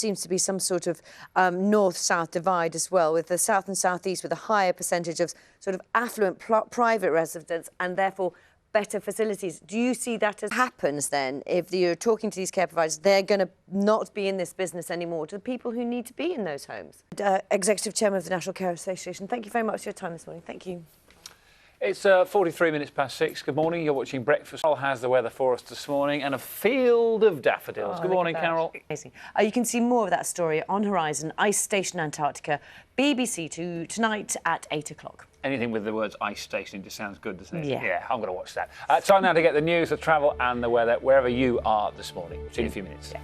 Seems to be some sort of north-south divide as well, with the south and southeast with a higher percentage of sort of affluent private residents and therefore better facilities. Do you see that as happens then if you're talking to these care providers, they're going to not be in this business anymore to the people who need to be in those homes? Executive Chairman of the National Care Association, thank you very much for your time this morning. Thank you. It's 43 minutes past 6. Good morning. You're watching Breakfast. Carol has the weather for us this morning and a field of daffodils. Good morning, Carol. Amazing. You can see more of that story on Horizon, Ice Station Antarctica, BBC 2 tonight at 8 o'clock. Anything with the words ice station just sounds good, doesn't it? Yeah. I'm going to watch that. Time now to get the news, the travel and the weather wherever you are this morning. See you in a few minutes. Yeah.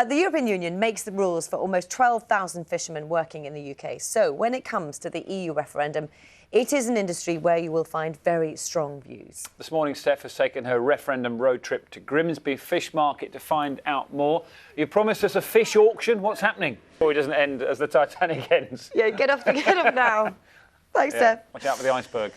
The European Union makes the rules for almost 12,000 fishermen working in the UK. So when it comes to the EU referendum, it is an industry where you will find very strong views. This morning, Steph has taken her referendum road trip to Grimsby Fish Market to find out more. You promised us a fish auction. What's happening? Before it doesn't end as the Titanic ends. Yeah, get up now. Thanks, Steph. Watch out for the iceberg.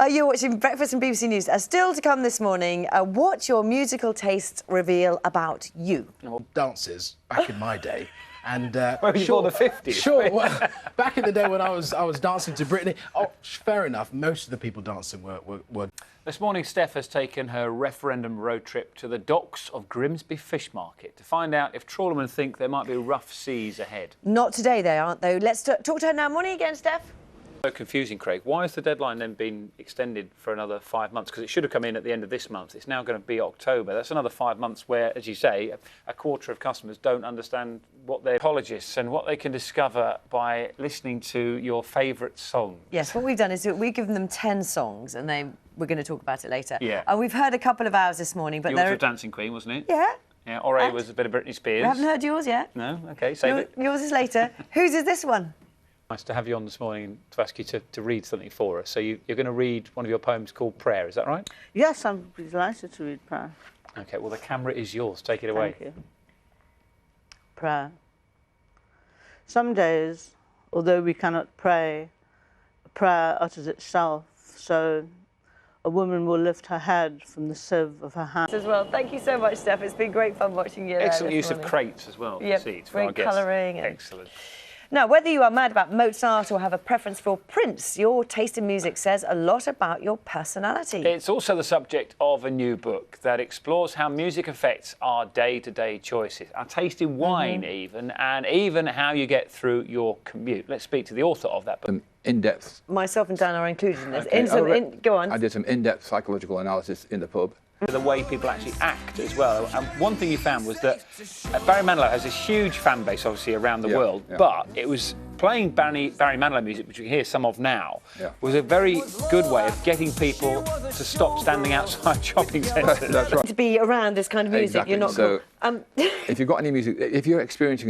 You're watching Breakfast and BBC News. Still to come this morning, what your musical tastes reveal about you. Dances back in my day. And well, before the 50s. Sure. Well, back in the day when I was dancing to Britney. Oh, fair enough. Most of the people dancing were. This morning, Steph has taken her referendum road trip to the docks of Grimsby Fish Market to find out if trawlermen think there might be rough seas ahead. Not today, they aren't, though. Let's talk to her now. Morning again, Steph. So confusing, Craig. Why has the deadline then been extended for another 5 months? Because it should have come in at the end of this month. It's now going to be October. That's another 5 months where, as you say, a quarter of customers don't understand what they're apologists and what they can discover by listening to your favourite song. Yes, what we've done is we've given them 10 songs and we're going to talk about it later. Yeah. We've heard a couple of hours this morning, but yours was Dancing Queen, wasn't it? Yeah. Yeah, Ore was a bit of Britney Spears. We haven't heard yours yet. No? OK, save it. Yours is later. Whose is this one? Nice to have you on this morning to ask you to read something for us. So you're going to read one of your poems called Prayer, is that right? Yes, I'm delighted to read Prayer. OK, well, the camera is yours. Take it away. Thank you. Prayer. Some days, although we cannot pray, prayer utters itself, so a woman will lift her head from the sieve of her hand. As well. Thank you so much, Steph. It's been great fun watching you. Excellent use of crates as well. Yep, Seats for our great guests. colouring. Excellent. Now, whether you are mad about Mozart or have a preference for Prince, your taste in music says a lot about your personality. It's also the subject of a new book that explores how music affects our day-to-day choices, our taste in wine and even how you get through your commute. Let's speak to the author of that book. In-depth. Myself and Dan are included in this. Okay. Go on. I did some in-depth psychological analysis in the pub. The way people actually act as well. And one thing you found was that Barry Manilow has this huge fan base, obviously, around the world, but it was playing Barry Manilow music, which you hear some of now, was a very good way of getting people to stop standing outside shopping centres. That's right. To be around this kind of music, Exactly. you're not. So, if you've got any music, if you're experiencing